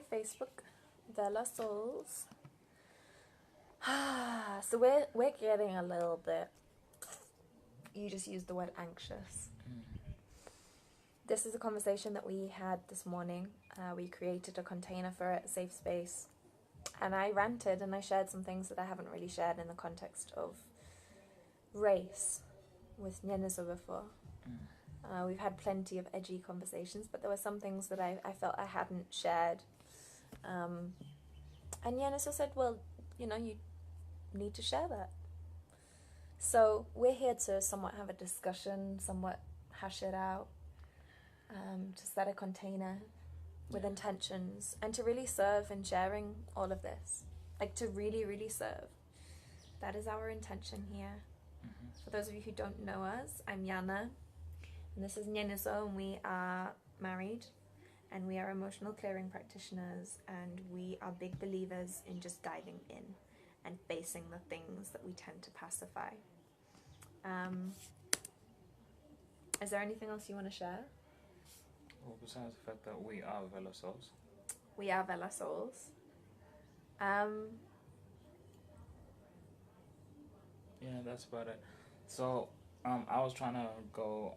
Hi Facebook, Vela Souls. So we're getting a little bit. You just used the word anxious. This is a conversation that we had this morning. We created a container for it, a safe space, and I ranted and I shared some things that I haven't really shared in the context of race with Nyeniso before. We've had plenty of edgy conversations, but there were some things that I felt I hadn't shared. And Nyeniso said, well, you need to share that. So we're here to somewhat have a discussion, somewhat hash it out, to set a container with intentions, and to really serve in sharing all of this. Like, to really, really serve. That is our intention here. For those of you who don't know us, I'm Yana, and this is Nyeniso, and we are married, and we are emotional clearing practitioners, and we are big believers in just diving in and facing the things that we tend to pacify. Is there anything else you want to share? Well, besides the fact that we are Vela Souls. We are Vela Souls. Yeah, that's about it. So, I was trying to go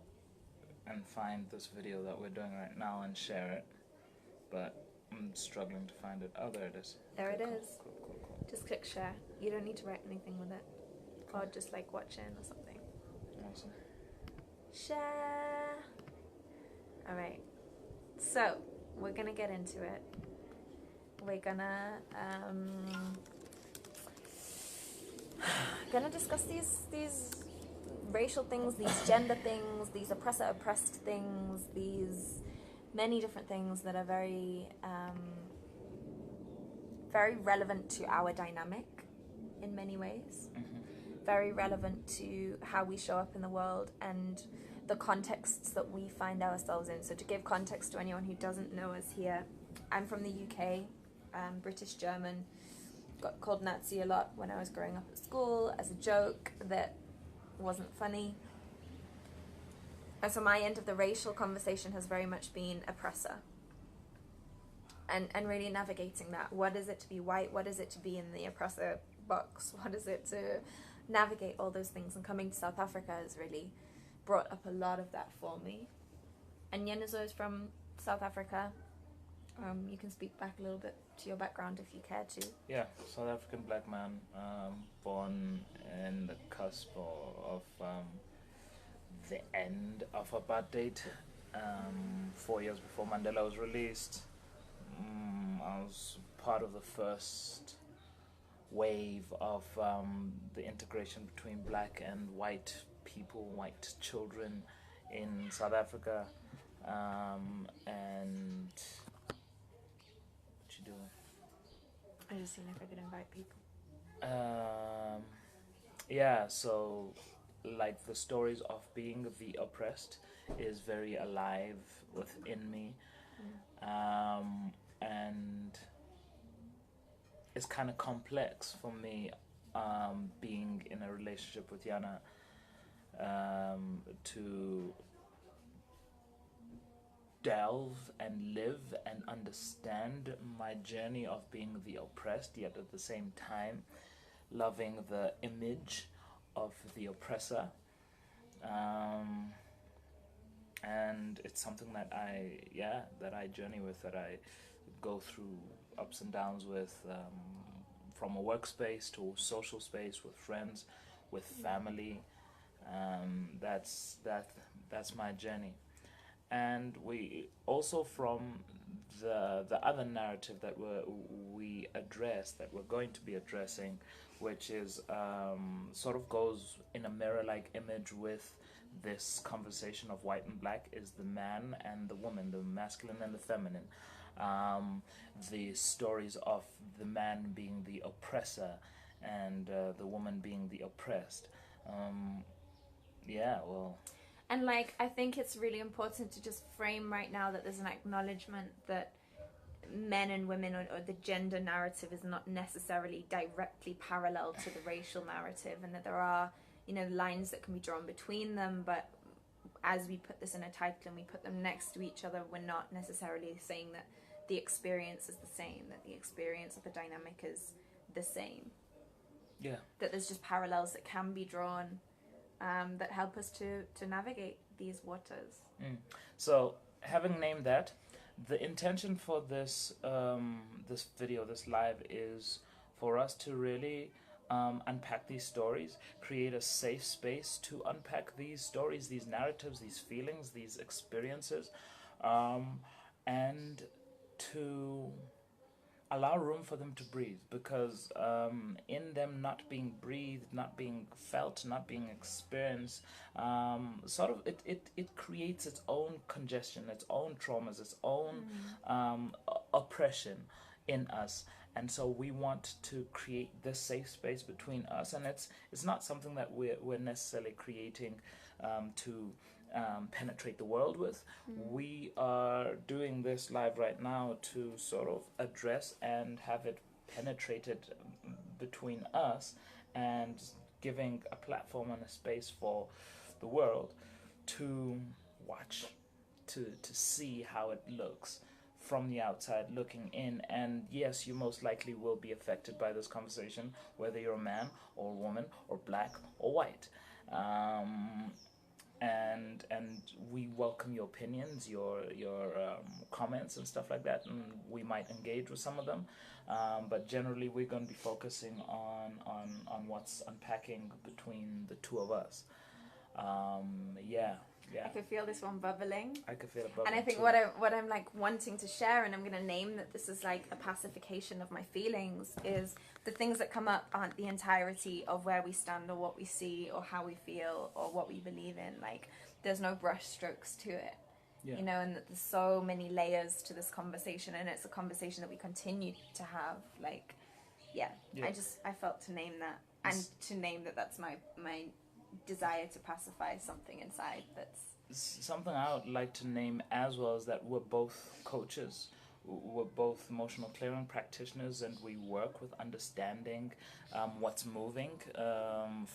and find this video that we're doing right now and share it, but I'm struggling to find it. Oh, there it is. There Okay, it cool, is. Cool. Just click share. You don't need to write anything with it. Or just like watch in or something. Awesome. Share. Alright. So, we're gonna get into it. We're gonna discuss these racial things, these gender things, these oppressor-oppressed things, these many different things that are very very relevant to our dynamic in many ways. Very relevant to how we show up in the world and the contexts that we find ourselves in. So to give context to anyone who doesn't know us here, I'm from the UK, British German. Got called Nazi a lot when I was growing up at school as a joke that wasn't funny. And so my end of the racial conversation has very much been oppressor. And really navigating that. What is it to be white? What is it to be in the oppressor box? What is it to navigate all those things? And coming to South Africa has really brought up a lot of that for me. And Nyeniso is from South Africa. You can speak back a little bit to your background if you care to. Yeah, South African black man, born in the cusp of the end of apartheid, 4 years before Mandela was released. I was part of the first wave of the integration between black and white people, white children in South Africa. And what you doing? I just seen if I could invite people. Yeah, so like the stories of being the oppressed is very alive within me. And it's kind of complex for me, being in a relationship with Yana, to delve and live and understand my journey of being the oppressed, yet at the same time loving the image of the oppressor. And it's something that I journey with, that I go through ups and downs with, from a workspace to a social space, with friends, with family. That's my journey. And we also, from the other narrative that we address, that we're going to be addressing, which is sort of goes in a mirror-like image with this conversation of white and black, is the man and the woman, the masculine and the feminine. The stories of the man being the oppressor and the woman being the oppressed. And like, I think it's really important to just frame right now that there's an acknowledgement that men and women, or the gender narrative, is not necessarily directly parallel to the racial narrative, and that there are, lines that can be drawn between them, but as we put this in a title and we put them next to each other, we're not necessarily saying that the experience is the same, that the experience of the dynamic is the same. Yeah. That there's just parallels that can be drawn that help us to navigate these waters. So, having named that, the intention for this this video, this live, is for us to really unpack these stories, create a safe space to unpack these stories, these narratives, these feelings, these experiences, and to allow room for them to breathe, because in them not being breathed, not being felt, not being experienced, sort of it creates its own congestion, its own traumas, its own oppression in us. And so we want to create this safe space between us, and it's not something that we're necessarily creating to penetrate the world with. We are doing this live right now to sort of address and have it penetrated between us, and giving a platform and a space for the world to watch, to see how it looks from the outside looking in. And yes, you most likely will be affected by this conversation, whether you're a man or a woman or black or white. And we welcome your opinions, your comments and stuff like that, and we might engage with some of them. But generally, we're going to be focusing on what's unpacking between the two of us. Yeah. I could feel this one bubbling. I could feel it bubbling. And I think too. what I'm like wanting to share, and I'm going to name that this is like a pacification of my feelings, is the things that come up aren't the entirety of where we stand or what we see or how we feel or what we believe in. Like, there's no brush strokes to it. Yeah. You know, and that there's so many layers to this conversation, and it's a conversation that we continue to have. Like, yeah. I felt to name that, and to name that that's my desire to pacify something inside. That's something I would like to name as well, is that we're both coaches. We're both emotional clearing practitioners, and we work with understanding what's moving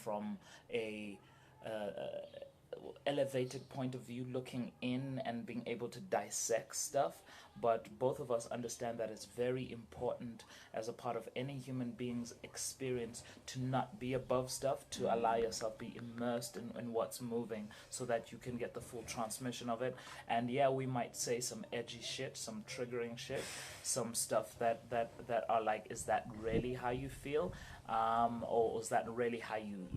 from a elevated point of view, looking in and being able to dissect stuff. But both of us understand that it's very important as a part of any human being's experience to not be above stuff, to allow yourself be immersed in what's moving, so that you can get the full transmission of it. And yeah, we might say some edgy shit, some triggering shit, some stuff that are like, is that really how you feel? Or is that really how you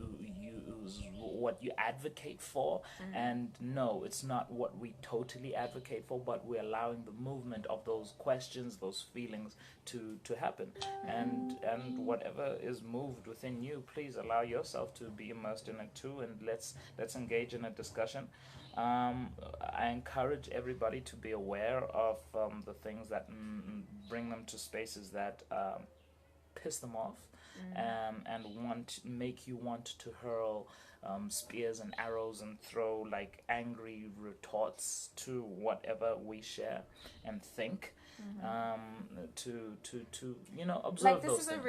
what you advocate for? And no, it's not what we totally advocate for, but we're allowing the movement of those questions, those feelings to happen. And whatever is moved within you, please allow yourself to be immersed in it too, and let's engage in a discussion. I encourage everybody to be aware of the things that bring them to spaces that piss them off, and make you want to hurl spears and arrows and throw like angry retorts to whatever we share and think. To observe like, this those is things.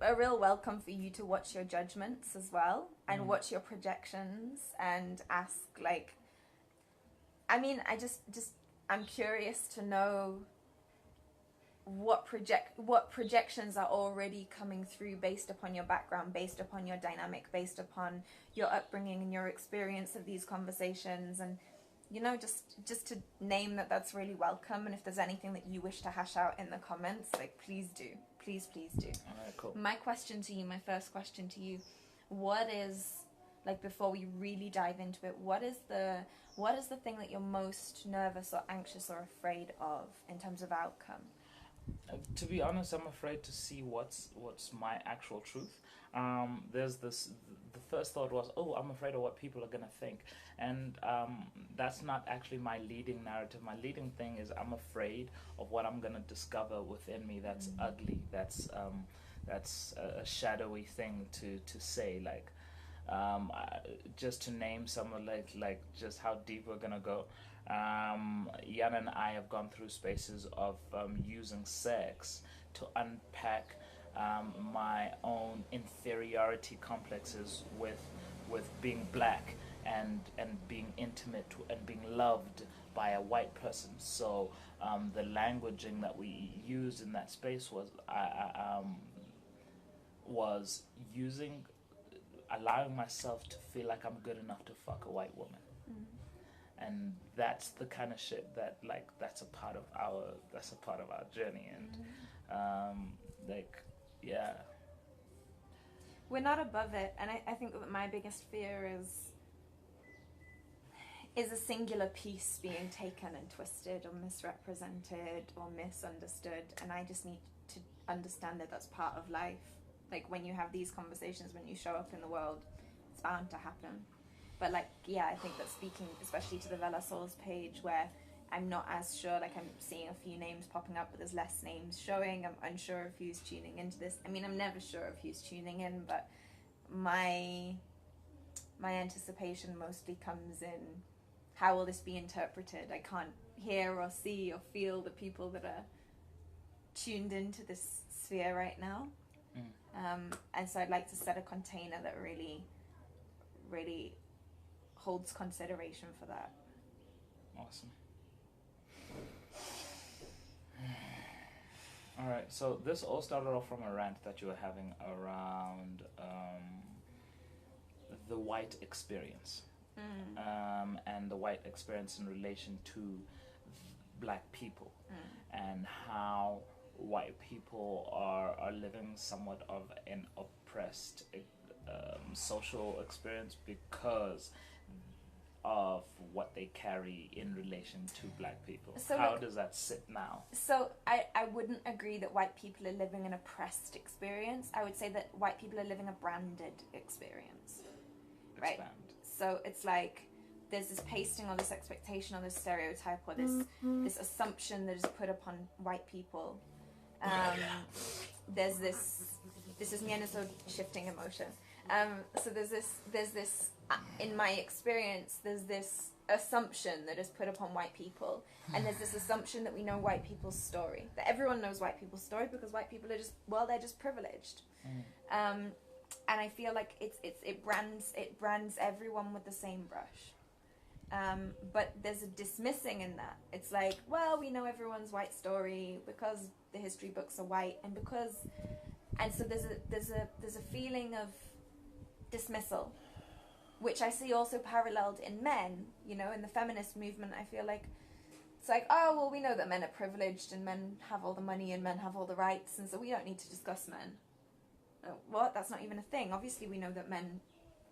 a real welcome for you to watch your judgments as well, and watch your projections, and ask, like, I mean, I'm curious to know what projections are already coming through based upon your background, based upon your dynamic, based upon your upbringing and your experience of these conversations. And just to name that, that's really welcome. And if there's anything that you wish to hash out in the comments, like, please do, please do. All right, cool. My first question to you, what is, like, before we really dive into it, what is the thing that you're most nervous or anxious or afraid of in terms of outcome? To be honest, I'm afraid to see what's my actual truth. There's this. The first thought was, oh, I'm afraid of what people are gonna think, and that's not actually my leading narrative. My leading thing is, I'm afraid of what I'm gonna discover within me. That's ugly. That's a shadowy thing to say. Like, just to name some of like just how deep we're gonna go. Yana and I have gone through spaces of using sex to unpack my own inferiority complexes with being black and being intimate and being loved by a white person. So the languaging that we used in that space was using, allowing myself to feel like I'm good enough to fuck a white woman. And that's the kind of shit that, like, that's a part of our journey. And like, yeah, we're not above it. And I think that my biggest fear is a singular piece being taken and twisted or misrepresented or misunderstood. And I just need to understand that that's part of life. Like, when you have these conversations, when you show up in the world, it's bound to happen. But, like, yeah, I think that speaking, especially to the Vela Souls page, where I'm not as sure, like, I'm seeing a few names popping up, but there's less names showing. I'm unsure of who's tuning into this. I mean, I'm never sure of who's tuning in, but my anticipation mostly comes in, how will this be interpreted? I can't hear or see or feel the people that are tuned into this sphere right now. And so I'd like to set a container that really, really holds consideration for that. Awesome. All right, so this all started off from a rant that you were having around the white experience. And the white experience in relation to black people, and how white people are living somewhat of an oppressed social experience because of what they carry in relation to black people. So how does that sit now? So I wouldn't agree that white people are living an oppressed experience. I would say that white people are living a branded experience. Right? Expand. So it's like there's this pasting or this expectation or this stereotype or this assumption that is put upon white people. There's this is me and so shifting emotion. So there's this in my experience, there's this assumption that is put upon white people, and there's this assumption that we know white people's story, that everyone knows white people's story because white people are just, well, they're just privileged. And I feel like it brands everyone with the same brush. But there's a dismissing in that. It's like, well, we know everyone's white story because the history books are white, and so there's a feeling of dismissal, which I see also paralleled in men. You know, in the feminist movement, I feel like it's like, oh, well, we know that men are privileged and men have all the money and men have all the rights, and so we don't need to discuss men. What? That's not even a thing. Obviously, we know that men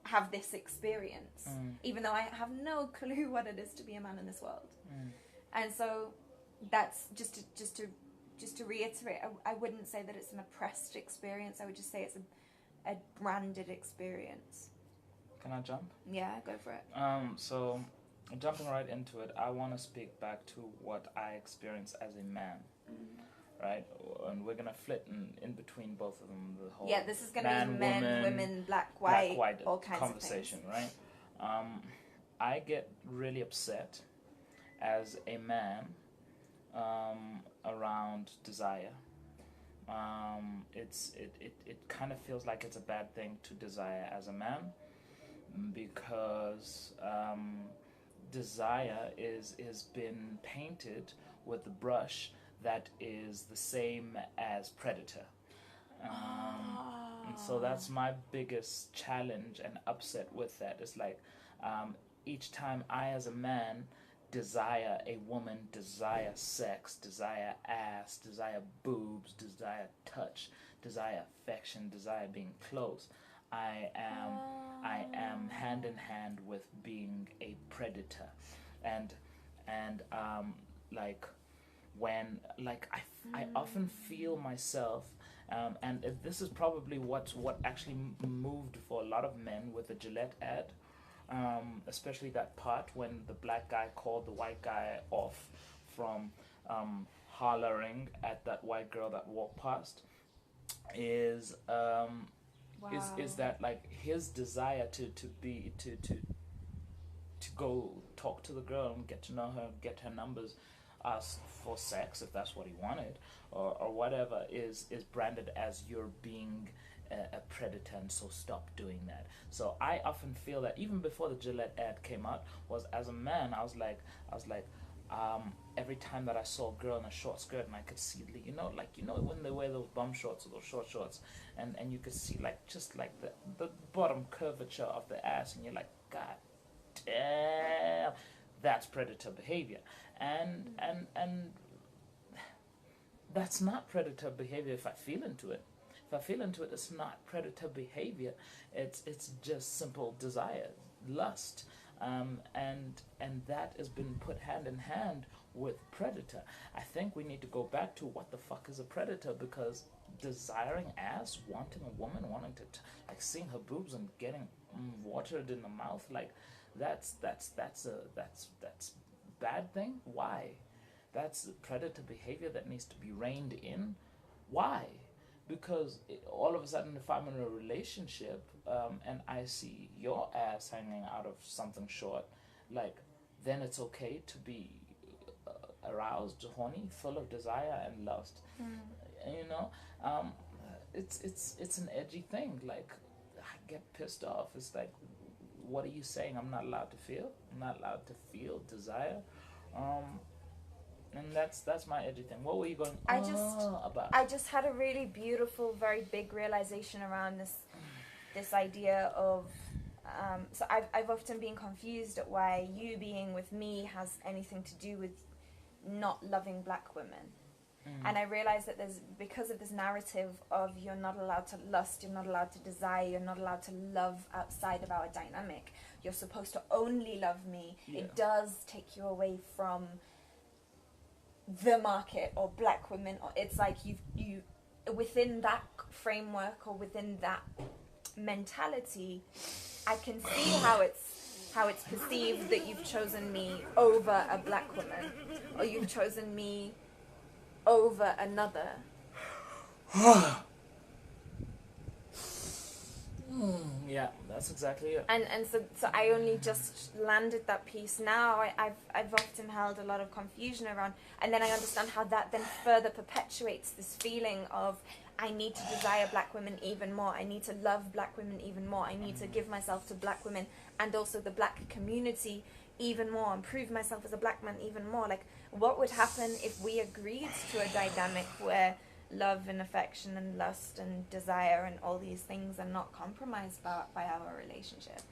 have this experience, even though I have no clue what it is to be a man in this world. And so that's just to reiterate, I wouldn't say that it's an oppressed experience. I would just say it's a branded experience. Can I jump? Yeah, go for it. So jumping right into it, I want to speak back to what I experienced as a man. Right, and we're gonna flit in between both of them. The whole this is gonna be men, women, black, white, all kinds conversation, of things. Right? I get really upset as a man around desire. It kind of feels like it's a bad thing to desire as a man, because desire is been painted with the brush that is the same as predator. And so that's my biggest challenge and upset with that. It's like each time I as a man desire a woman, desire sex, desire ass, desire boobs, desire touch, desire affection, desire being close, I am hand in hand with being a predator. And like when I often feel myself, and this is probably what actually moved for a lot of men with the Gillette ad, especially that part when the black guy called the white guy off from hollering at that white girl that walked past, is that like his desire to go talk to the girl and get to know her, get her numbers, ask for sex if that's what he wanted, or whatever, is branded as you're being a predator, and so stop doing that. So I often feel that even before the Gillette ad came out, was as a man I was like, Every time that I saw a girl in a short skirt and I could see, when they wear those bum shorts or those short shorts, and you could see just the bottom curvature of the ass, and you're like, God damn, that's predator behavior. And that's not predator behavior if I feel into it. If I feel into it, it's not predator behavior. It's just simple desire, lust, and that has been put hand in hand with predator. I think we need to go back to what the fuck is a predator, because desiring ass, wanting a woman, wanting to seeing her boobs and getting watered in the mouth, that's bad thing. Why? That's predator behavior that needs to be reined in. Why? Because all of a sudden, if I'm in a relationship and I see your ass hanging out of something short, then it's okay to be aroused, horny, full of desire and lust. It's an edgy thing. I get pissed off. It's like, what are you saying? I'm not allowed to feel. I'm not allowed to feel desire. And that's my edgy thing. What were you going about? I just had a really beautiful, very big realization around this idea of so I've often been confused at why you being with me has anything to do with not loving black women. And I realized that because of this narrative of you're not allowed to lust, you're not allowed to desire, you're not allowed to love outside of our dynamic, you're supposed to only love me. Yeah. It does take you away from the market or black women. Or it's like you within that framework or within that mentality, I can see how it's perceived that you've chosen me over a black woman, or you've chosen me over another. Yeah, that's exactly it. And so I only just landed that piece now. I've often held a lot of confusion around, and then I understand how that then further perpetuates this feeling of I need to desire black women even more. I need to love black women even more. I need to give myself to black women and also the black community even more, and prove myself as a black man even more. What would happen if we agreed to a dynamic where love and affection and lust and desire and all these things are not compromised by our relationship?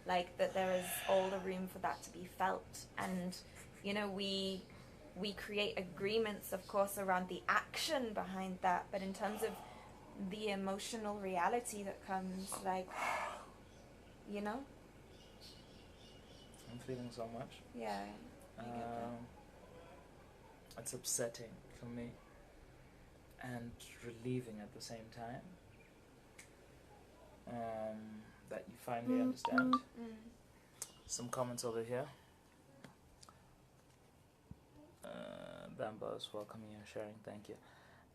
That there is all the room for that to be felt. And, we create agreements, of course, around the action behind that, but in terms of the emotional reality that comes, I'm feeling so much. Yeah, I get that. It's upsetting for me and relieving at the same time that you finally understand. Some comments over here. Bambo's welcoming you and sharing, thank you.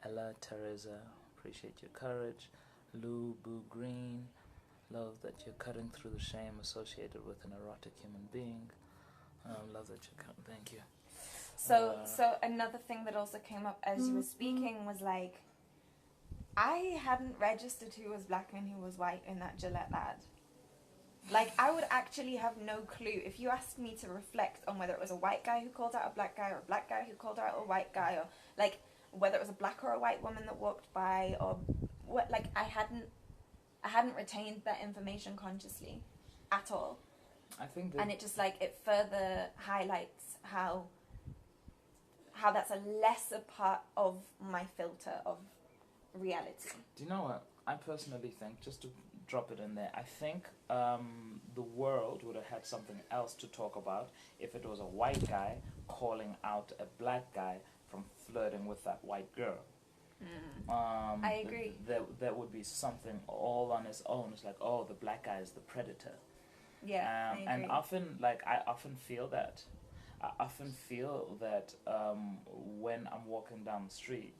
Ella, Teresa, appreciate your courage. Lou, Boo Green, love that you're cutting through the shame associated with an erotic human being. Love that you're cutting, thank you. So another thing that also came up as you were speaking was I hadn't registered who was black and who was white in that Gillette ad. I would actually have no clue if you asked me to reflect on whether it was a white guy who called out a black guy, or a black guy who called out a white guy, or whether it was a black or a white woman that walked by, or what. I hadn't retained that information consciously at all. I think and it just it further highlights how that's a lesser part of my filter of reality. Do you know what? I personally think, just to drop it in there, I think the world would have had something else to talk about if it was a white guy calling out a black guy from flirting with that white girl. I agree. There would be something all on its own. It's like, oh, the black guy is the predator. Yeah, I agree. And often, I often feel that. When I'm walking down the street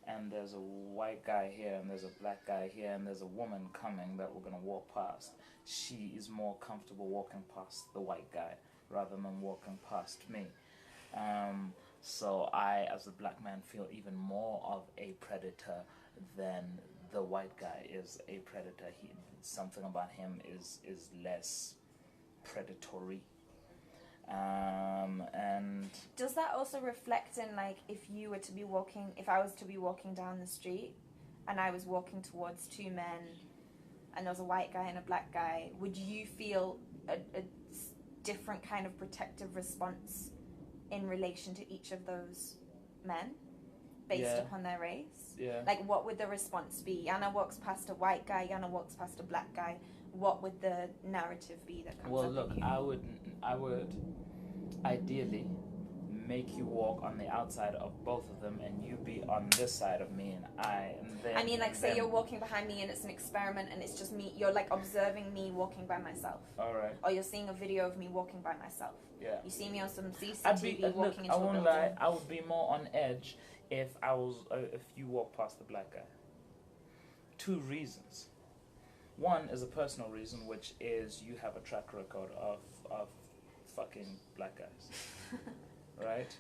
and there's a white guy here and there's a black guy here and there's a woman coming that we're going to walk past, she is more comfortable walking past the white guy rather than walking past me. So I, as a black man, feel even more of a predator than the white guy is a predator. Something about him is less predatory. And does that also reflect in, like, if I was to be walking down the street and I was walking towards two men and there was a white guy and a black guy, would you feel a different kind of protective response in relation to each of those men based upon their race? Yeah. Like, what would the response be? Yana walks past a white guy, Yana walks past a black guy. What would the narrative be that comes up look, in you? I would ideally make you walk on the outside of both of them, and you be on this side of me, and then. I mean, like, say you're walking behind me and it's an experiment, and it's just me. You're like observing me walking by myself. All right. Or you're seeing a video of me walking by myself. Yeah. You see me on some CCTV walking into I a won't building. lie. I would be more on edge if you walk past the black guy. 2 reasons. One is a personal reason, which is you have a track record of fucking black guys, right?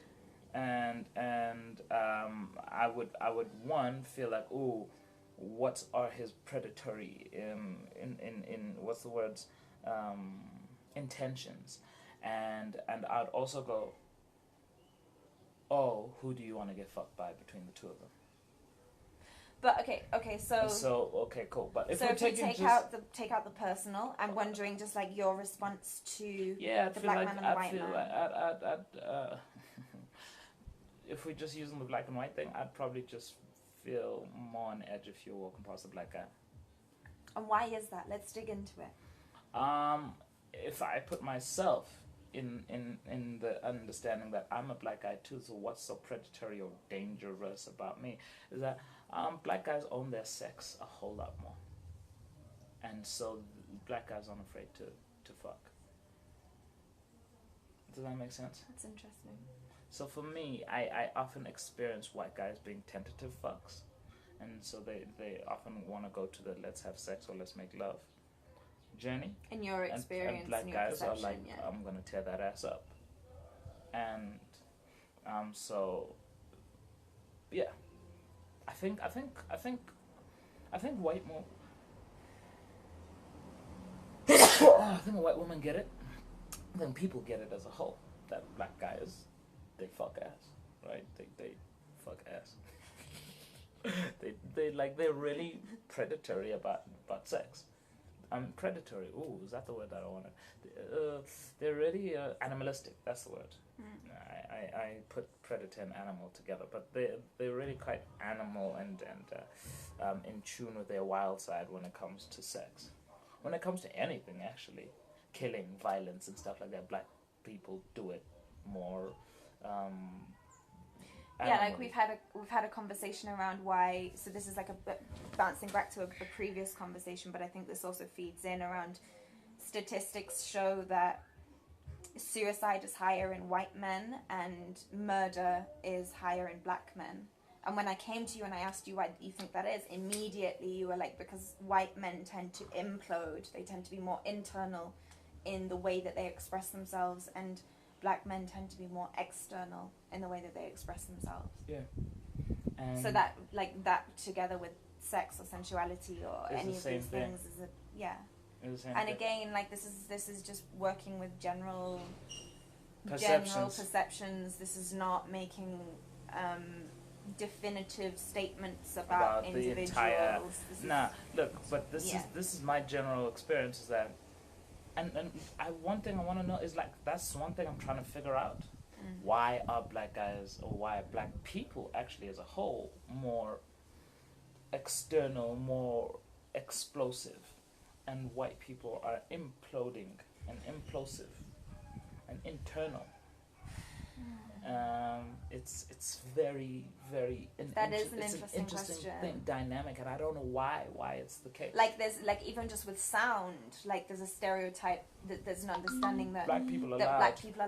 And I would one feel like, ooh, what are his predatory in what's the words, intentions, and I'd also go, oh, who do you want to get fucked by between the 2 of them? But okay, so okay, cool. But if so we if we take out the personal, I'm wondering just like your response to the black man and the white man. If we're just using the black and white thing, I'd probably just feel more on edge if you're walking past a black guy. And why is that? Let's dig into it. If I put myself in the understanding that I'm a black guy too, so what's so predatory or dangerous about me is that black guys own their sex a whole lot more, and so black guys aren't afraid to fuck. Does that make sense? That's interesting. So for me, I often experience white guys being tentative fucks, and so they often want to go to the let's have sex or let's make love journey. In your experience, and black and your guys are like, yeah. I'm gonna tear that ass up, and so yeah, I think white more. I think white women get it. I think people get it as a whole. That black guys, they fuck ass, right? They fuck ass. they're really predatory about sex. Predatory. Ooh, is that the word that I wanted? They're really animalistic. That's the word. I put predator and animal together, but they're really quite animal and in tune with their wild side when it comes to sex. When it comes to anything, actually, killing, violence, and stuff like that, black people do it more. Yeah, like we've had a conversation around why. So this is like bouncing back to a previous conversation, but I think this also feeds in around statistics show that suicide is higher in white men and murder is higher in black men. And when I came to you and I asked you why you think that is, immediately you were like, because white men tend to implode. They tend to be more internal in the way that they express themselves, and black men tend to be more external in the way that they express themselves. Yeah. So that, like, that together with sex or sensuality or any of these things is and again, like, this is just working with general perceptions. This is not making definitive statements about individuals. The entire. Look, but this is my general experience is that. And one thing I want to know is, like, that's one thing I'm trying to figure out. Why are black guys, or why are black people actually as a whole more external, more explosive, and white people are imploding and implosive and internal? It's very, very interesting question. Dynamic, and I don't know why it's the case. Like there's like even just with sound, like there's a stereotype that there's an understanding that black people are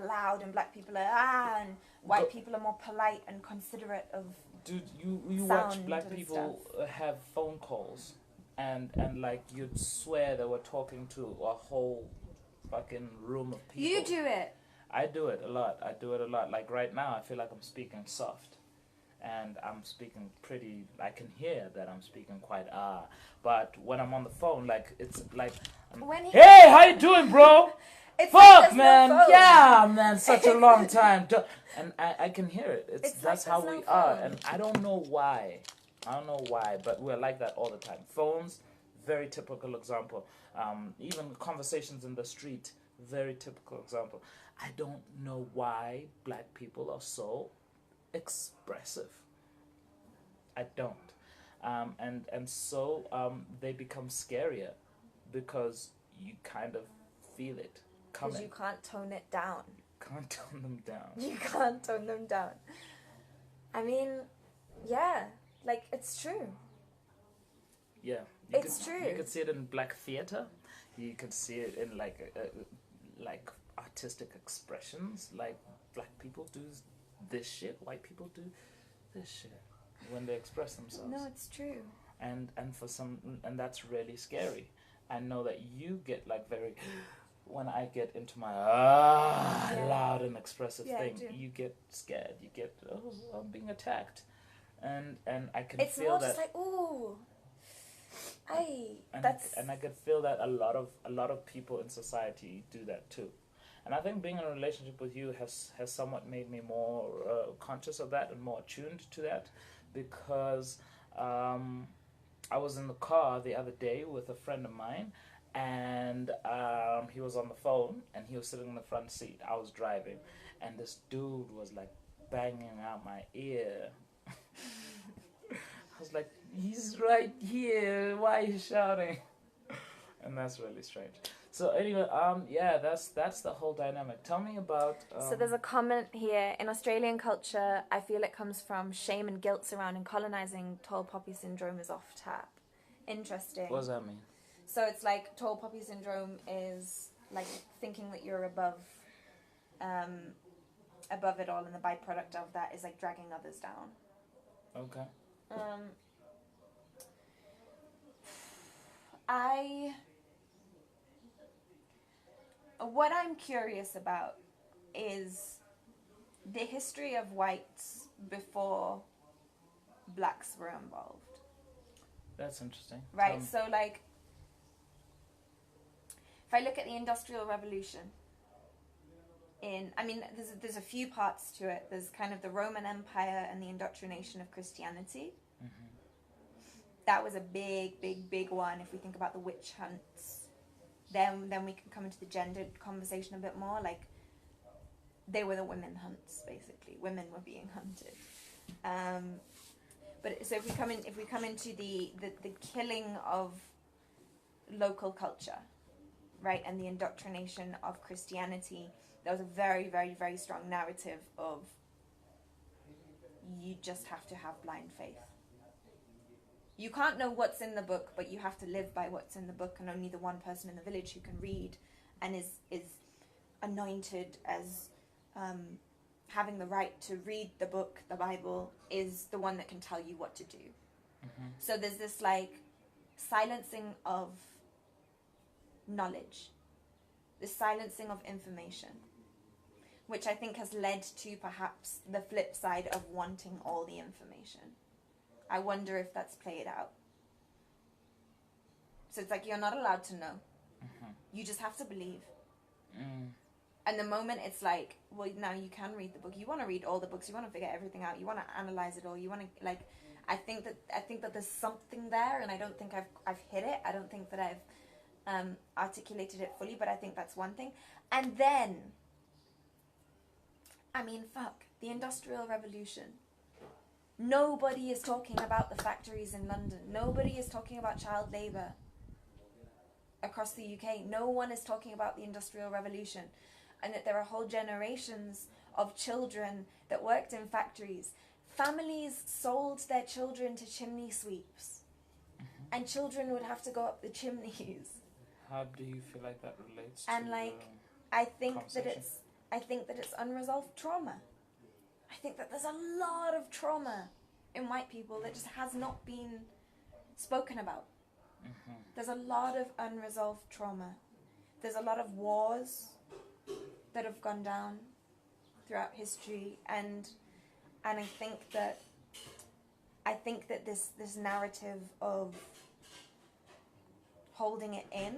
loud and black people are and white people are more polite and considerate of. Dude, you watch black people have phone calls, and like you'd swear they were talking to a whole fucking room of people. You do it. I do it a lot. Like right now, I feel like I'm speaking soft, and I'm speaking pretty. I can hear that I'm speaking quite but when I'm on the phone, like it's like, hey, how you doing, bro? It's like Fuck, there's no man. phone. Yeah, man. Such a long time. And I can hear it. It's That's like how there's we no are. phone. And I don't know why. I don't know why, but we're like that all the time. Phones, very typical example. Even conversations in the street, very typical example. I don't know why black people are so expressive. I don't. And so they become scarier because you kind of feel it Because coming. you can't tone it down. Can't tone them down. You can't tone them down. I mean, yeah, like, it's true. Yeah, It's true. You could see it in black theater. You could see it in like artistic expressions. Like black people do this shit, white people do this shit when they express themselves. No, it's true. And that's really scary. I know that you get like very. When I get into my loud and expressive thing, you get scared. You get, I'm being attacked, and I can it's feel more that. just like, ooh, And I could feel that a lot of people in society do that too, and I think being in a relationship with you has somewhat made me more conscious of that and more attuned to that, because I was in the car the other day with a friend of mine. And he was on the phone, and he was sitting in the front seat. I was driving, and this dude was like banging out my ear. I was like, he's right here. Why are you shouting? And that's really strange. So anyway, that's the whole dynamic. Tell me about. So there's a comment here. In Australian culture, I feel it comes from shame and guilt surrounding colonizing. Tall poppy syndrome is off tap. Interesting. What does that mean? So it's like tall poppy syndrome is like thinking that you're above it all, and the byproduct of that is like dragging others down. Okay. What I'm curious about is the history of whites before blacks were involved. That's interesting. Right, so like, if I look at the Industrial Revolution, there's a few parts to it. There's kind of the Roman Empire and the indoctrination of Christianity. Mm-hmm. That was a big, big, big one. If we think about the witch hunts, then we can come into the gendered conversation a bit more. Like, they were the women hunts, basically. Women were being hunted. But so if we come into the killing of local culture, right, and the indoctrination of Christianity, there was a very, very, very strong narrative of you just have to have blind faith. You can't know what's in the book, but you have to live by what's in the book, and only the one person in the village who can read and is anointed as having the right to read the book, the Bible, is the one that can tell you what to do. Mm-hmm. So there's this like silencing of knowledge, the silencing of information, which I think has led to perhaps the flip side of wanting all the information. I wonder if that's played out. So it's like you're not allowed to know. Mm-hmm. You just have to believe. Mm. And the moment it's like, well, now you can read the book. You want to read all the books. You want to figure everything out. You want to analyze it all. You want to like. I think that there's something there, and I don't think I've hit it. I don't think that I've articulated it fully, but I think that's one thing. And then, the Industrial Revolution. Nobody is talking about the factories in London. Nobody is talking about child labour across the UK. No one is talking about the Industrial Revolution. And that there are whole generations of children that worked in factories. Families sold their children to chimney sweeps. Mm-hmm. And children would have to go up the chimneys. How do you feel like that relates and to I think that it's unresolved trauma. I think that there's a lot of trauma in white people that just has not been spoken about. Mm-hmm. There's a lot of unresolved trauma. There's a lot of wars that have gone down throughout history, and I think that this narrative of holding it in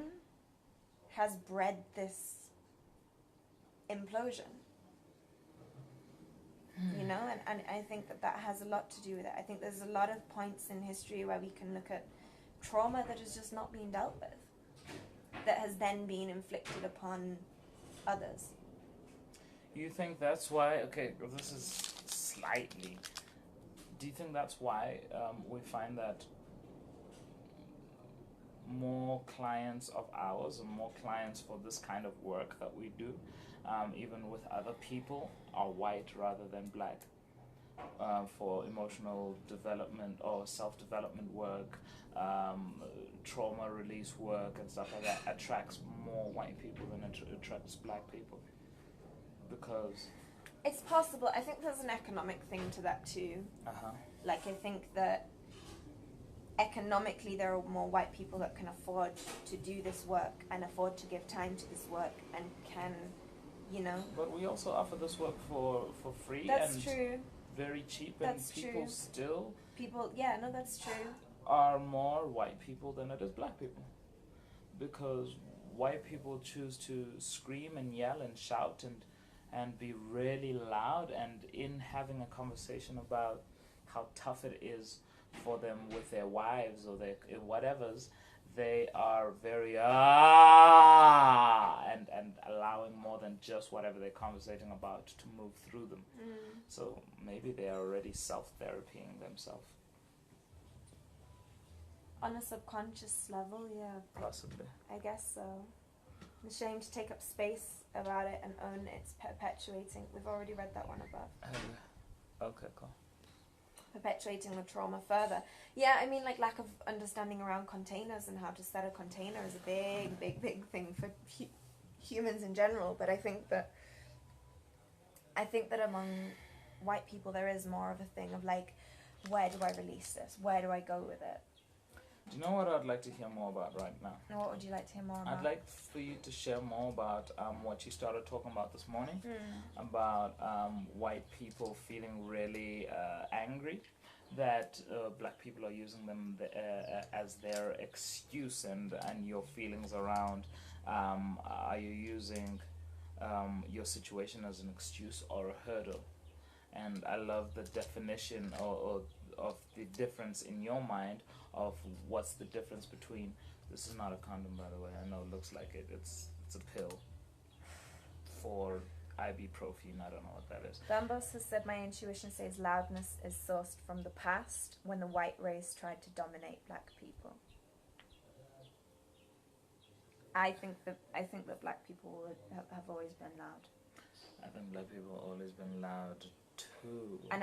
has bred this implosion. You know, and I think that has a lot to do with it. I think there's a lot of points in history where we can look at trauma that has just not been dealt with, that has then been inflicted upon others. You think that's why, okay, this is slightly, do you think that's why we find that more clients of ours and more clients for this kind of work that we do, even with other people, are white rather than black, for emotional development or self-development work, trauma release work and stuff like that, attracts more white people than it attracts black people? Because it's possible. I think there's an economic thing to that too. Like, I think that economically there are more white people that can afford to do this work and afford to give time to this work and can, you know. But we also offer this work for free. That's and true. Very cheap, That's and people true. still Yeah, no, that's true. are more white people than it is black people, because white people choose to scream and yell and shout and be really loud, and in having a conversation about how tough it is for them with their wives or their whatevers, they are very and allowing more than just whatever they're conversating about to move through them. So maybe they are already self-therapying themselves. On a subconscious level, yeah. Possibly. I guess so. The shame to take up space about it and own it's perpetuating. We've already read that one above. Okay, cool. Perpetuating the trauma further. Yeah, I mean, like, lack of understanding around containers and how to set a container is a big thing for humans in general. But I think that among white people there is more of a thing of, like, where do I release this? Where do I go with it? Do you know what I'd like to hear more about right now? And what would you like to hear more about? I'd like for you to share more about what you started talking about this morning, about white people feeling really angry that black people are using them as their excuse, and your feelings around are you using your situation as an excuse or a hurdle? And I love the definition or of the difference in your mind of what's the difference between, this is not a condom, by the way, I know it looks like it, it's a pill for ibuprofen, I don't know what that is. Dambos has said, my intuition says loudness is sourced from the past when the white race tried to dominate black people. I think that black people have always been loud. I think black people have always been loud too. And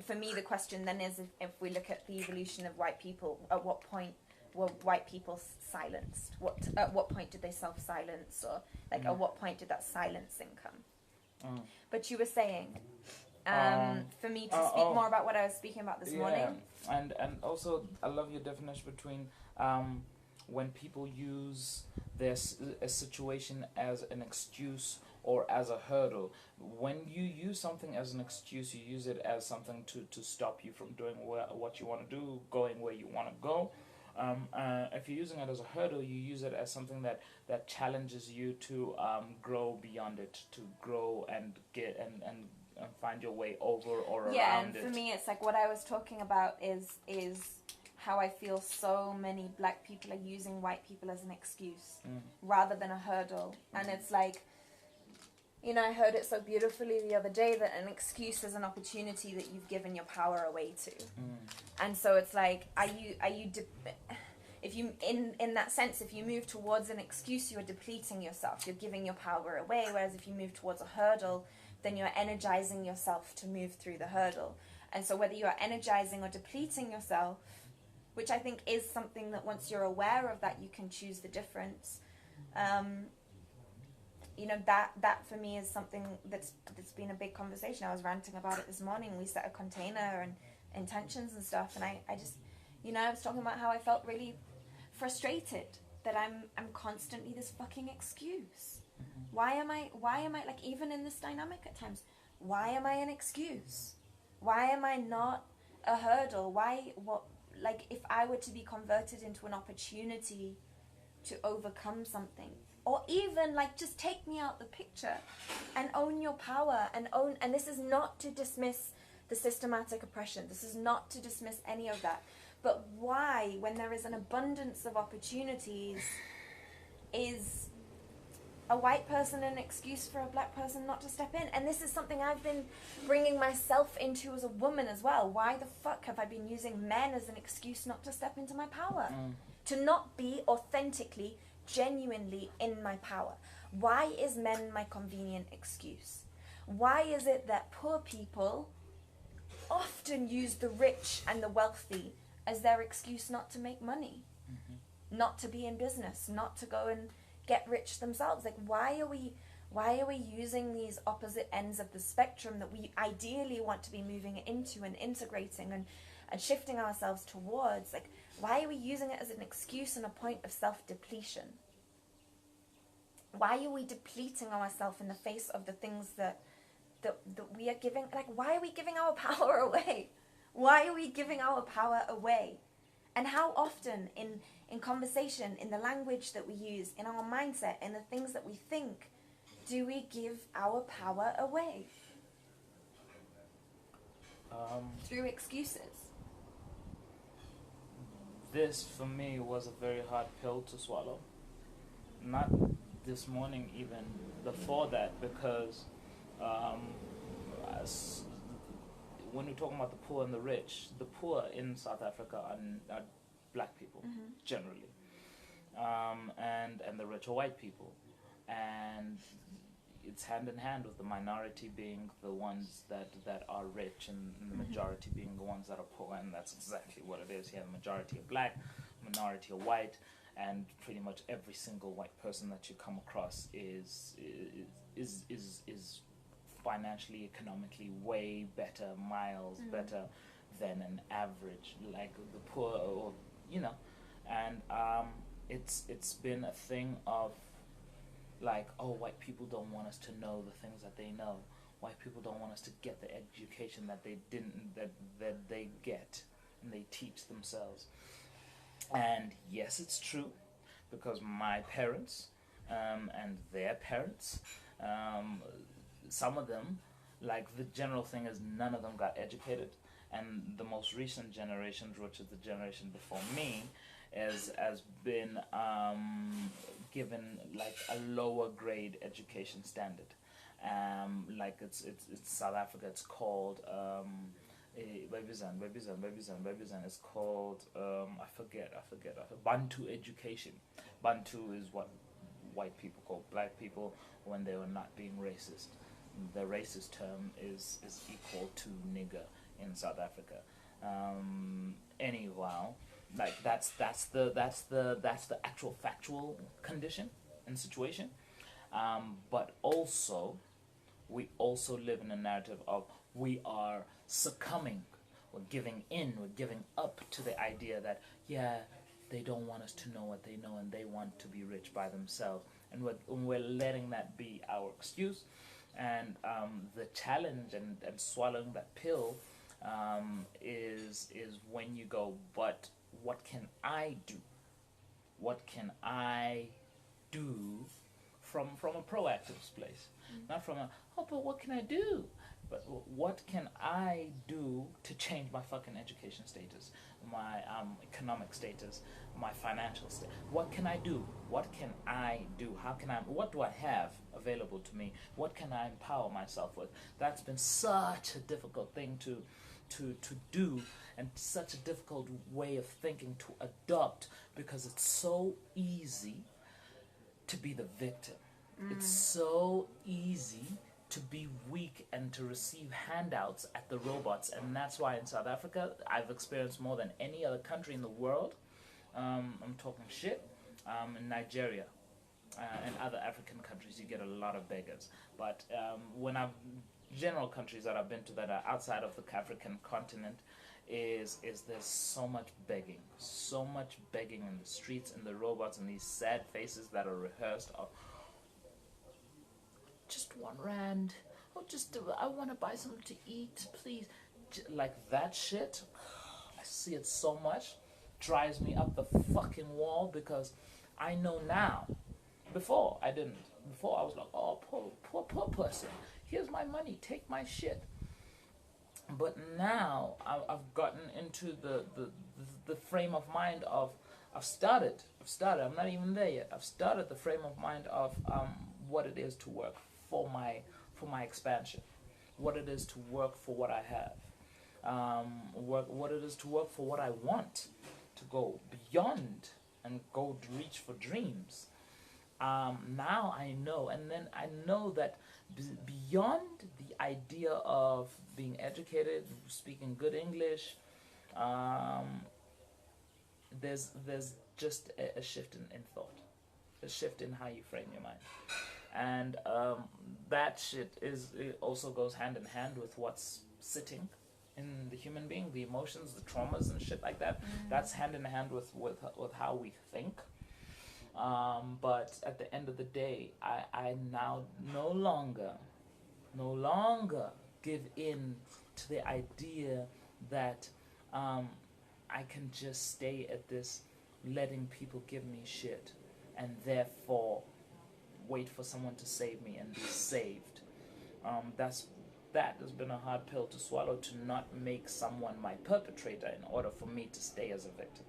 for me, the question then is, if we look at the evolution of white people, at what point were white people silenced? At what point did they self-silence, or like at what point did that silencing come? But you were saying, for me to speak more about what I was speaking about this morning. And also, I love your definition between when people use a situation as an excuse or as a hurdle. When you use something as an excuse, you use it as something to stop you from doing what you want to do, going where you want to go. If you're using it as a hurdle, you use it as something that challenges you to grow beyond it, to grow and get and find your way over or around it. Yeah, and for me, it's like what I was talking about is how I feel so many black people are using white people as an excuse rather than a hurdle. And it's like, you know, I heard it so beautifully the other day that an excuse is an opportunity that you've given your power away to. And so it's like, if you in that sense, if you move towards an excuse, you are depleting yourself. You're giving your power away. Whereas if you move towards a hurdle, then you're energizing yourself to move through the hurdle. And so whether you are energizing or depleting yourself, which I think is something that once you're aware of that, you can choose the difference. You know, that for me is something that's been a big conversation. I was ranting about it this morning. We set a container and intentions and stuff, and I just, you know, I was talking about how I felt really frustrated that I'm constantly this fucking excuse. Why am I like, even in this dynamic at times, why am I an excuse? Why am I not a hurdle? Like, if I were to be converted into an opportunity to overcome something, or even like just take me out the picture and own your power and own. And this is not to dismiss the systematic oppression. This is not to dismiss any of that. But why, when there is an abundance of opportunities, is a white person an excuse for a black person not to step in? And this is something I've been bringing myself into as a woman as well. Why the fuck have I been using men as an excuse not to step into my power? To not be authentically, genuinely in my power? Why is men my convenient excuse? Why is it that poor people often use the rich and the wealthy as their excuse not to make money, not to be in business, not to go and get rich themselves? Like, why are we using these opposite ends of the spectrum that we ideally want to be moving into and integrating and shifting ourselves towards? Like, why are we using it as an excuse and a point of self-depletion? Why are we depleting ourselves in the face of the things that we are giving? Like, why are we giving our power away? Why are we giving our power away? And how often in conversation, in the language that we use, in our mindset, in the things that we think, do we give our power away? Through excuses. This, for me, was a very hard pill to swallow. Not this morning, even before that, because when we're talking about the poor and the rich, the poor in South Africa are black people, generally, and the rich are white people, and it's hand in hand with the minority being the ones that are rich and the majority being the ones that are poor, and that's exactly what it is here. The majority are black, minority are white, and pretty much every single white person that you come across is financially, economically way better, miles better than an average, like the poor, or and it's been a thing of like, oh, white people don't want us to know the things that they know. White people don't want us to get the education that they didn't, that they get and they teach themselves. And yes, it's true, because my parents and their parents, some of them, like, the general thing is none of them got educated, and the most recent generation, which is the generation before me, has been given like a lower grade education standard. Like it's South Africa. It's called Babizan. It's called I forget. Bantu education. Bantu is what white people call black people when they were not being racist. The racist term is equal to nigger in South Africa. Anyhow, like that's the actual factual condition and situation. But also, we also live in a narrative of we are succumbing, we're giving in, we're giving up to the idea that, yeah, they don't want us to know what they know and they want to be rich by themselves. And we're letting that be our excuse. And the challenge and swallowing that pill is when you go, but what can I do? What can I do from a proactive place? Not from a, oh, but what can I do? But what can I do to change my fucking education status, my economic status, my financial status? What can I do? What can I do? What do I have available to me? What can I empower myself with? That's been such a difficult thing to do, and such a difficult way of thinking to adopt, because it's so easy to be the victim. It's so easy to be weak and to receive handouts at the robots. And that's why in South Africa, I've experienced more than any other country in the world. I'm talking shit. In Nigeria and other African countries, you get a lot of beggars. But general countries that I've been to that are outside of the African continent, is there's so much begging in the streets, and the robots, and these sad faces that are rehearsed of just R1, or just I want to buy something to eat, please. Like that shit, I see it so much, drives me up the fucking wall, because I know now Before I didn't. Before I was like, oh, poor person. Here's my money. Take my shit. But now I've gotten into the frame of mind of I've started. I'm not even there yet. I've started the frame of mind of what it is to work for my expansion, what it is to work for what I have, what it is to work for what I want, to go beyond and go to reach for dreams. Now I know, and then I know that beyond the idea of being educated, speaking good English, there's just a shift in thought, a shift in how you frame your mind, and that shit it also goes hand in hand with what's sitting in the human being, the emotions, the traumas and shit like that. That's hand in hand with how we think. But at the end of the day, I now no longer give in to the idea that I can just stay at this letting people give me shit and therefore wait for someone to save me and be saved. That has been a hard pill to swallow, to not make someone my perpetrator in order for me to stay as a victim.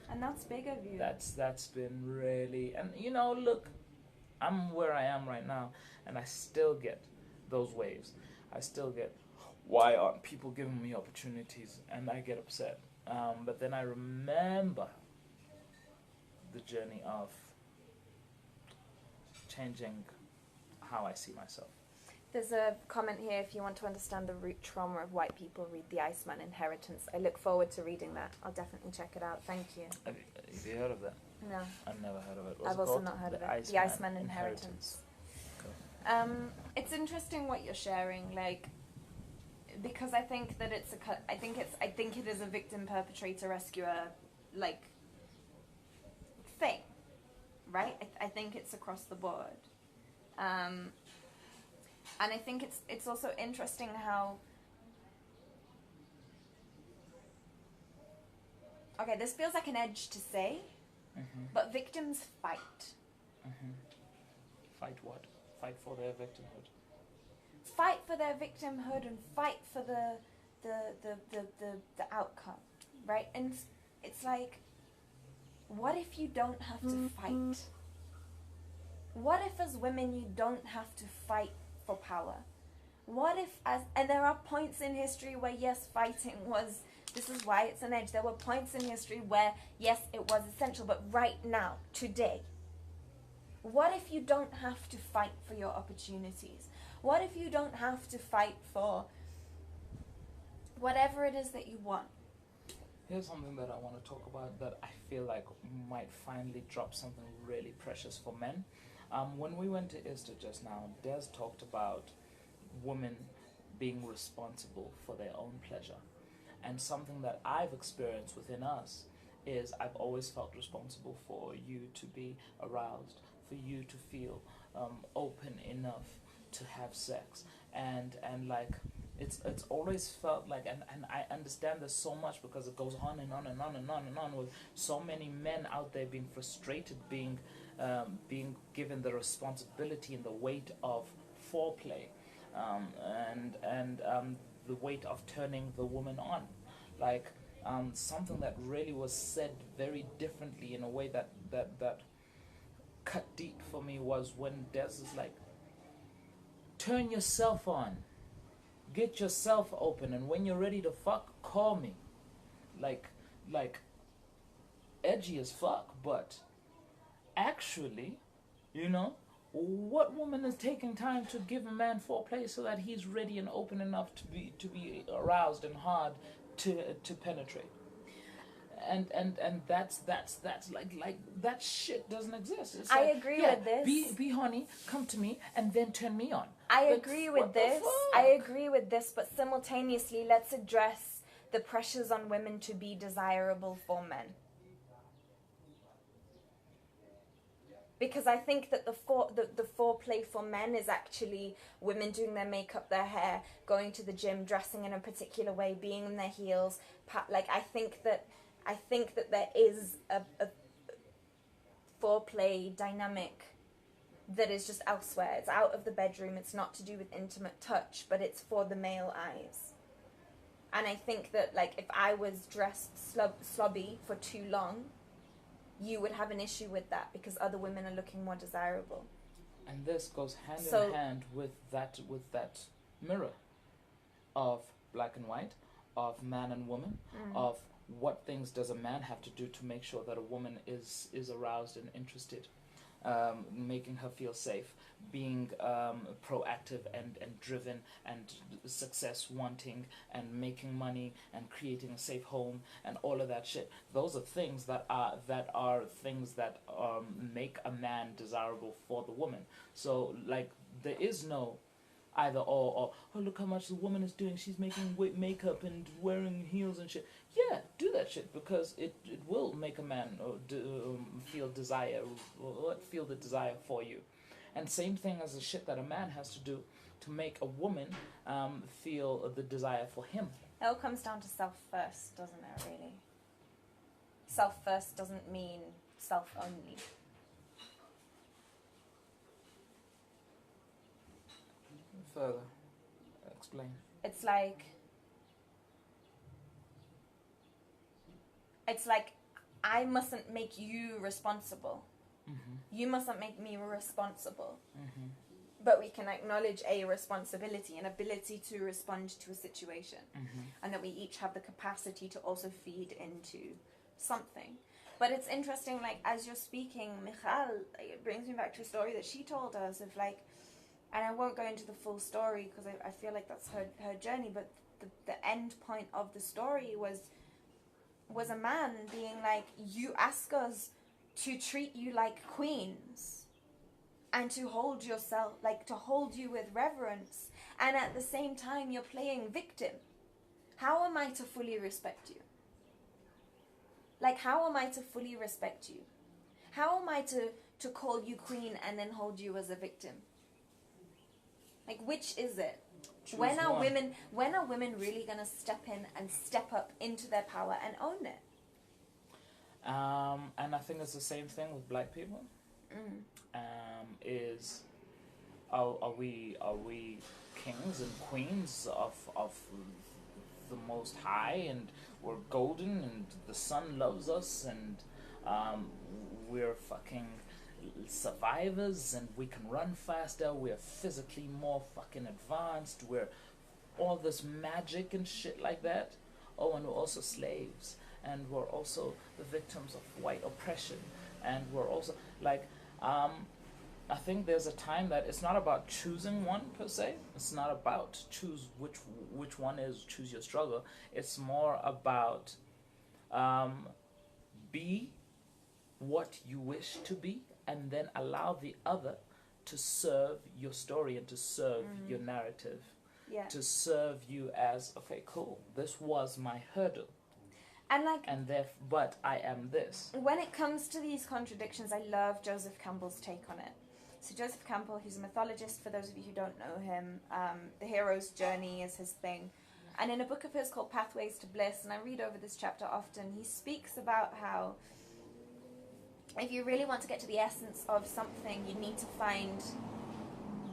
And that's big of you. That's been really, and look, I'm where I am right now, and I still get those waves. I still get, why aren't people giving me opportunities? And I get upset. But then I remember the journey of changing how I see myself. There's a comment here, if you want to understand the root trauma of white people, read The Iceman Inheritance. I look forward to reading that. I'll definitely check it out. Thank you. Have you heard of that? No. I've never heard of it. I've also not heard of it. The Iceman Inheritance. Cool. It's interesting what you're sharing, like, because I think that I think it is a victim perpetrator rescuer, like, thing, right? I think it's across the board. And I think it's also interesting how, okay, this feels like an edge to say, but victims fight. Fight what? Fight for their victimhood. Fight for their victimhood and fight for the outcome, right? And it's like, what if you don't have to fight? What if as women you don't have to fight for power? What if and there are points in history where yes, fighting was, this is why it's an edge, there were points in history where yes, it was essential, but right now, today, what if you don't have to fight for your opportunities? What if you don't have to fight for whatever it is that you want? Here's something that I want to talk about that I feel like might finally drop something really precious for men. When we went to ISTA just now, Des talked about women being responsible for their own pleasure. And something that I've experienced within us is I've always felt responsible for you to be aroused, for you to feel open enough to have sex. And like, it's always felt like, and I understand this so much because it goes on and on and on and on and on with so many men out there being frustrated, being given the responsibility and the weight of foreplay, and the weight of turning the woman on, like something that really was said very differently in a way that cut deep for me was when Des is like, turn yourself on, get yourself open, and when you're ready to fuck, call me. Like edgy as fuck, but actually, what woman is taking time to give a man foreplay so that he's ready and open enough to be aroused and hard to penetrate? And that's like that shit doesn't exist. It's I like, agree with this. Be honey, come to me, and then turn me on. I agree with this. I agree with this, but simultaneously, let's address the pressures on women to be desirable for men. Because I think that the foreplay for men is actually women doing their makeup, their hair, going to the gym, dressing in a particular way, being in their heels. I think that there is a foreplay dynamic that is just elsewhere. It's out of the bedroom. It's not to do with intimate touch, but it's for the male eyes. And I think that, like, if I was dressed slobby for too long, you would have an issue with that because other women are looking more desirable. And this goes hand in hand with that mirror of black and white, of man and woman, of what things does a man have to do to make sure that a woman is aroused and interested, making her feel safe, being proactive and driven and success wanting and making money and creating a safe home and all of that shit. Those are things that are things that make a man desirable for the woman. So like there is no either or oh look how much the woman is doing, she's making makeup and wearing heels and shit. Yeah, do that shit because it will make a man feel the desire for you. And same thing as the shit that a man has to do to make a woman feel the desire for him. It all comes down to self first, doesn't it, really? Self first doesn't mean self only. Further explain. It's like I mustn't make you responsible. You mustn't make me responsible. But we can acknowledge a responsibility, an ability to respond to a situation, and that we each have the capacity to also feed into something. But it's interesting, like, as you're speaking, Michal, it brings me back to a story that she told us of, like, and I won't go into the full story because I feel like that's her journey, but the end point of the story was a man being like, you ask us to treat you like queens and to hold yourself, like, to hold you with reverence, and at the same time you're playing victim. How am I to fully respect you? Like, how am I to fully respect you? How am I to call you queen and then hold you as a victim? Like, which is it? When are women really gonna step in and step up into their power and own it? And I think it's the same thing with black people. Are we kings and queens of the Most High, and we're golden, and the sun loves us, and we're fucking survivors, and we can run faster, we're physically more fucking advanced, we're all this magic and shit like that. Oh, and we're also slaves, and we're also the victims of white oppression, and we're also like I think there's a time that it's not about choosing one per se. It's not about choose which one is, choose your struggle. It's more about be what you wish to be, and then allow the other to serve your story and to serve your narrative. Yeah. To serve you as, okay, cool, this was my hurdle. But I am this. When it comes to these contradictions, I love Joseph Campbell's take on it. So Joseph Campbell, who's a mythologist, for those of you who don't know him, the hero's journey is his thing. And in a book of his called Pathways to Bliss, and I read over this chapter often, he speaks about how if you really want to get to the essence of something, you need to find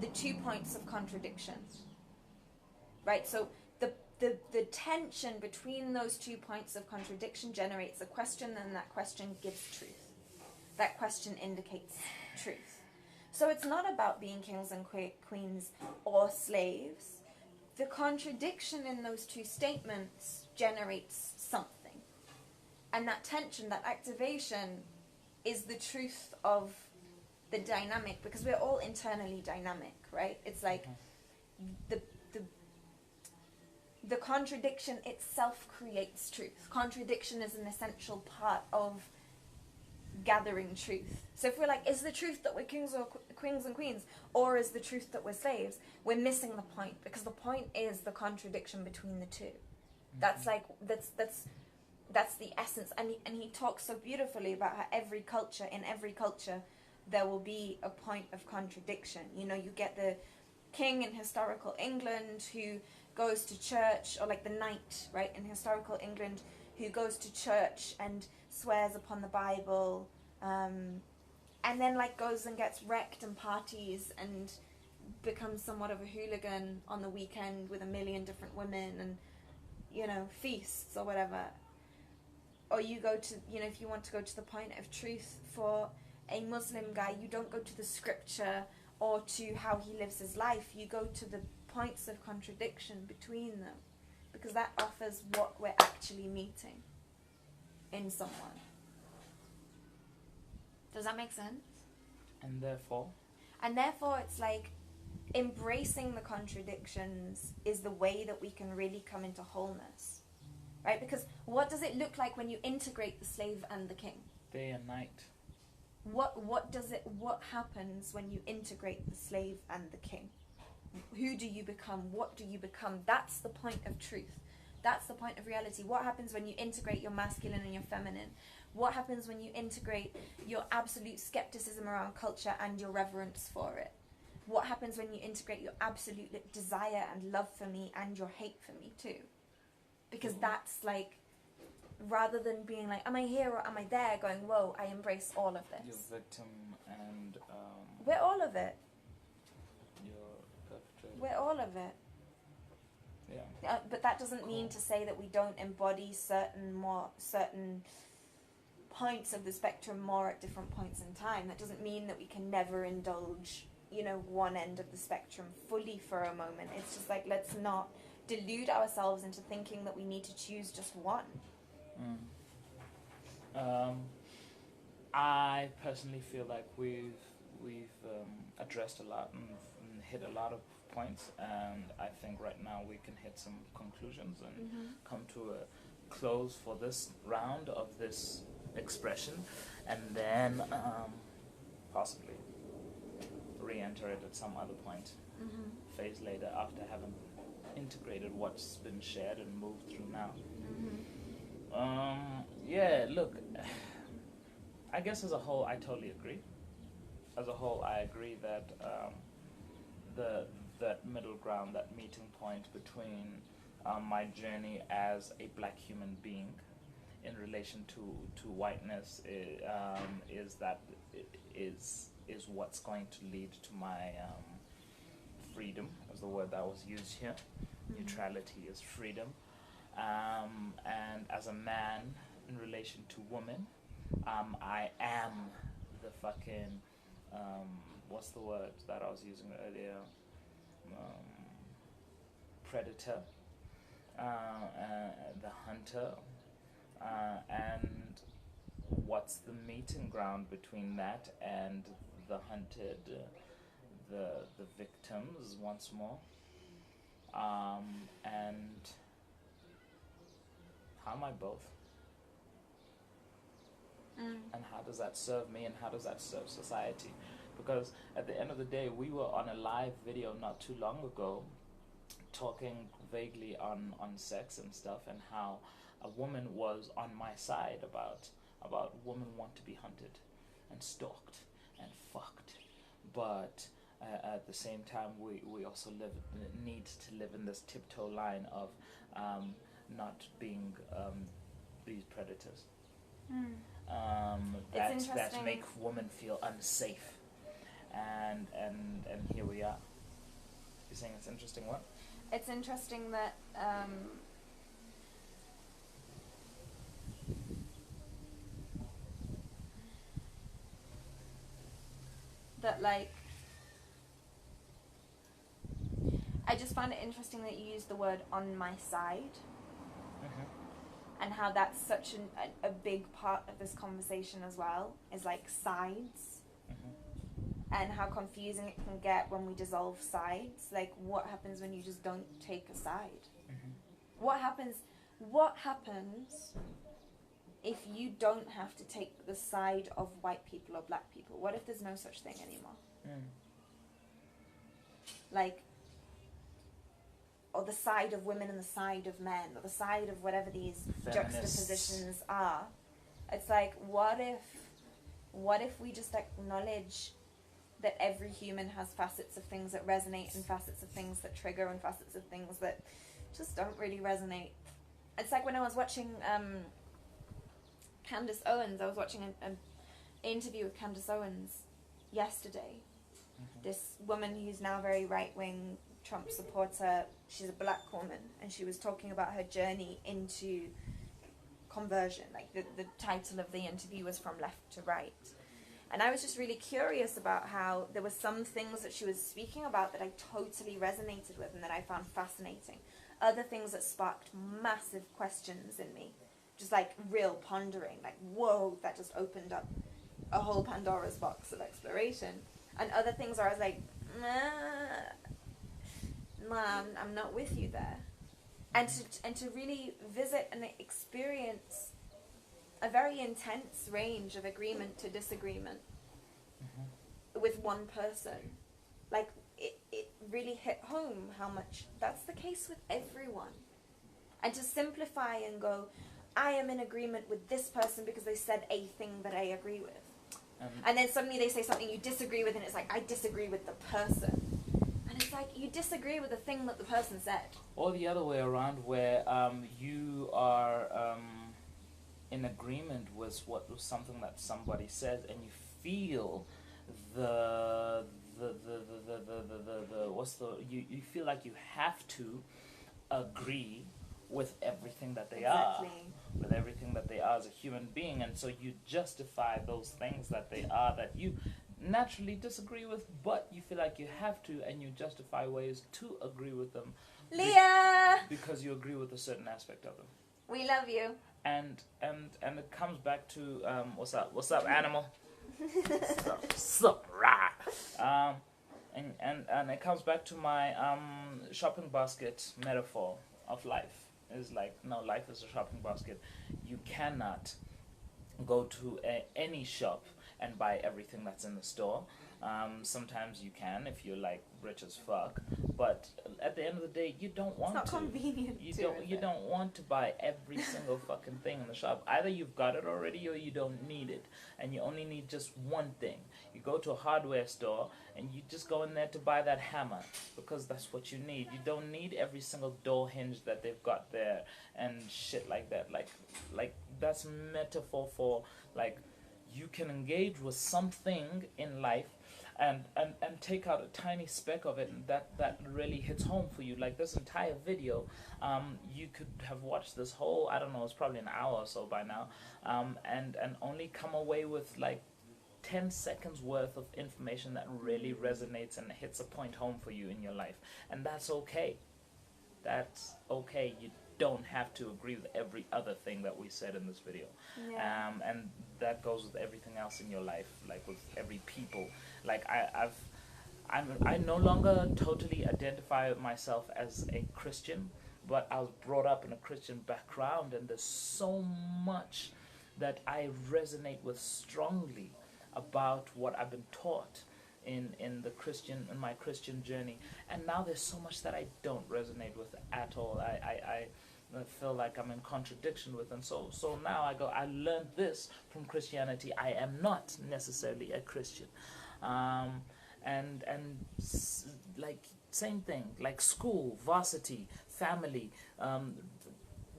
the 2 points of contradiction. Right? So the tension between those 2 points of contradiction generates a question, and that question gives truth. That question indicates truth. So it's not about being kings and queens or slaves. The contradiction in those 2 statements generates something. And that tension, that activation, is the truth of the dynamic, because we're all internally dynamic, right? It's like the contradiction itself creates truth. Contradiction is an essential part of gathering truth. So if we're like, is the truth that we're kings and queens, or is the truth that we're slaves, we're missing the point, because the point is the contradiction between the 2. That's like that's the essence. And he talks so beautifully about how in every culture there will be a point of contradiction. You know, you get the king in historical England who goes to church, or like the knight, right, in historical England, who goes to church and swears upon the Bible, and then like goes and gets wrecked and parties and becomes somewhat of a hooligan on the weekend with a million different women and, you know, feasts or whatever. Or you go to, you know, if you want to go to the point of truth for a Muslim guy, you don't go to the scripture or to how he lives his life. You go to the points of contradiction between them, because that offers what we're actually meeting in someone. Does that make sense? And therefore? And therefore, it's like embracing the contradictions is the way that we can really come into wholeness. Right? Because what does it look like when you integrate the slave and the king? Day and night. What happens when you integrate the slave and the king? Who do you become? What do you become? That's the point of truth. That's the point of reality. What happens when you integrate your masculine and your feminine? What happens when you integrate your absolute skepticism around culture and your reverence for it? What happens when you integrate your absolute desire and love for me and your hate for me too? Because that's like, rather than being like, am I here or am I there, going, whoa, I embrace all of this. You're victim and... we're all of it. You're perpetrator. We're all of it. Yeah. But that doesn't mean to say that we don't embody certain points of the spectrum more at different points in time. That doesn't mean that we can never indulge, you know, one end of the spectrum fully for a moment. It's just like, let's not delude ourselves into thinking that we need to choose just one. I personally feel like we've addressed a lot and hit a lot of points, and I think right now we can hit some conclusions and come to a close for this round of this expression, and then possibly re-enter it at some other point, phase later, after having integrated what's been shared and moved through now. Yeah, look, I guess as a whole I totally agree. As a whole I agree that that middle ground, that meeting point between my journey as a black human being in relation to whiteness is what's going to lead to my freedom, is the word that was used here. Neutrality is freedom. And as a man in relation to women, I am the fucking what's the word that I was using earlier? Predator, the hunter, and what's the meeting ground between that and the hunted, the victims once more, and how am I both? And how does that serve me, and how does that serve society? Because at the end of the day, we were on a live video not too long ago talking vaguely on sex and stuff, and how a woman was on my side about women want to be hunted and stalked and fucked, but at the same time we also need to live in this tiptoe line of not being these predators that make women feel unsafe, and here we are. You're saying it's interesting? What? It's interesting that like, I just found it interesting that you used the word "on my side." And how that's such a big part of this conversation as well, is like sides. And how confusing it can get when we dissolve sides. Like, what happens when you just don't take a side? What happens if you don't have to take the side of white people or black people? What if there's no such thing anymore? Like, or the side of women and the side of men, or the side of whatever these juxtapositions are. It's like, what if we just acknowledge that every human has facets of things that resonate, and facets of things that trigger, and facets of things that just don't really resonate. It's like when I was watching Candace Owens, I was watching interview with Candace Owens yesterday. This woman who's now very right-wing Trump supporter, she's a black woman, and she was talking about her journey into conversion. Like the title of the interview was From Left to Right. And I was just really curious about how there were some things that she was speaking about that I totally resonated with and that I found fascinating. Other things that sparked massive questions in me, just like real pondering, like, whoa, that just opened up a whole Pandora's box of exploration. And other things where I was like, nah, I'm not with you there. And to really visit and experience a very intense range of agreement to disagreement with one person. Like, it really hit home how much that's the case with everyone. And to simplify and go, I am in agreement with this person because they said a thing that I agree with. And then suddenly they say something you disagree with, and it's like, I disagree with the person. And it's like, you disagree with the thing that the person said. Or the other way around, where you are in agreement with something that somebody says, and you feel you feel like you have to agree with everything that they are, with everything that they are as a human being, and so you justify those things that they are that you naturally disagree with, but you feel like you have to, and you justify ways to agree with them. Leah! Because you agree with a certain aspect of them. We love you. And it comes back to what's up, animal? What's up, rah? And it comes back to my shopping basket metaphor of life. Is like, no, life is a shopping basket. You cannot go to any shop and buy everything that's in the store. Sometimes you can if you're like rich as fuck, but at the end of the day, you don't want to. It's not convenient. You don't want to buy every single fucking thing in the shop. Either you've got it already or you don't need it, and you only need just one thing. You go to a hardware store and you just go in there to buy that hammer because that's what you need. You don't need every single door hinge that they've got there and shit like that. Like that's metaphor for like you can engage with something in life and take out a tiny speck of it, and that really hits home for you. Like this entire video, you could have watched this whole, I don't know, it's probably an hour or so by now, and only come away with like 10 seconds worth of information that really resonates and hits a point home for you in your life. And that's okay. That's okay. You don't have to agree with every other thing that we said in this video. Yeah. And that goes with everything else in your life, like with every people. Like I no longer totally identify myself as a Christian, but I was brought up in a Christian background, and there's so much that I resonate with strongly about what I've been taught in my Christian journey. And now there's so much that I don't resonate with at all. I feel like I'm in contradiction with, and so now I go, I learned this from Christianity. I am not necessarily a Christian. Like same thing, like school, varsity, family,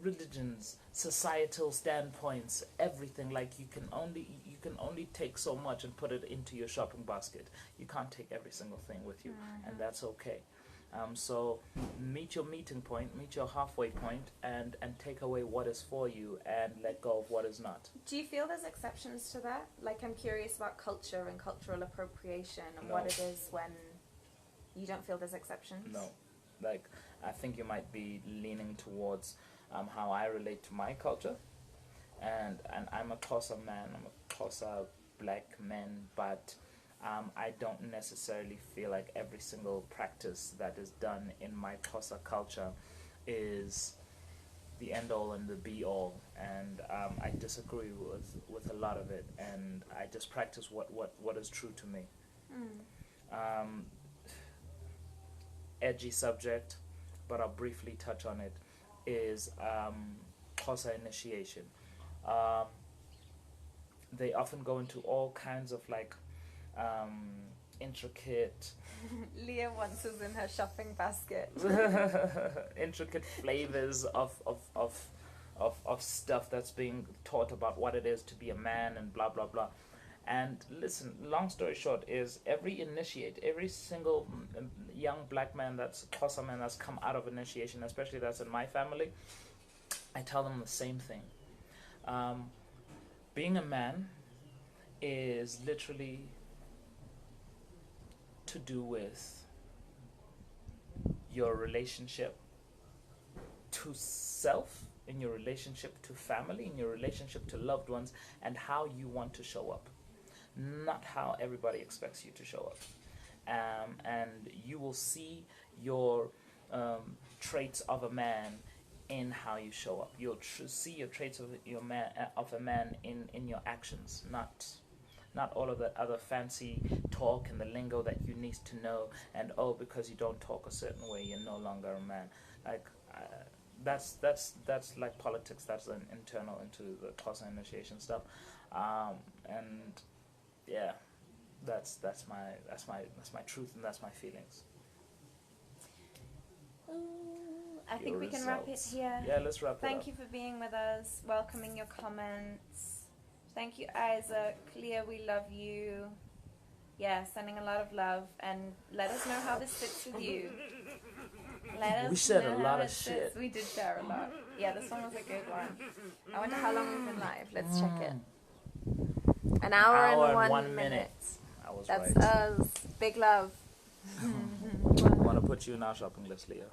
religions, societal standpoints, everything. Like you can only take so much and put it into your shopping basket. You can't take every single thing with you, and that's okay. So meet your meeting point, meet your halfway point, and take away what is for you and let go of what is not. Do you feel there's exceptions to that? Like, I'm curious about culture and cultural appropriation and No. what it is when you don't feel there's exceptions. No. Like, I think you might be leaning towards how I relate to my culture. And I'm a Xhosa man, I'm a Xhosa black man, but I don't necessarily feel like every single practice that is done in my Xhosa culture is the end all and the be all, and I disagree with a lot of it, and I just practice what is true to me. Edgy subject, but I'll briefly touch on it, is Xhosa initiation. They often go into all kinds of like intricate Leah once was in her shopping basket. intricate flavors of stuff that's being taught about what it is to be a man and blah blah blah, And listen, long story short is every single young black man that's Xhosa man that's come out of initiation, especially that's in my family, I tell them the same thing. Being a man is literally to do with your relationship to self, in your relationship to family, in your relationship to loved ones, and how you want to show up, not how everybody expects you to show up. And you will see your traits of a man in how you show up. You'll see your traits of a man in your actions, not all of that other fancy talk and the lingo that you need to know. And because you don't talk a certain way, you're no longer a man. Like that's like politics. That's an internal into the Xhosa initiation stuff. And yeah, that's my truth, and that's my feelings. I think we can wrap it here. Yeah, let's wrap it up. Thank you for being with us, welcoming your comments. Thank you, Isaac. Leah, we love you. Yeah, sending a lot of love, and let us know how this fits with you. We said a lot of shit. We did share a lot. Yeah, this one was a good one. I wonder how long we've been live. Let's check it. An hour and 1 minute. I was That's right. us. Big love. I want to put you in our shopping list, Leah.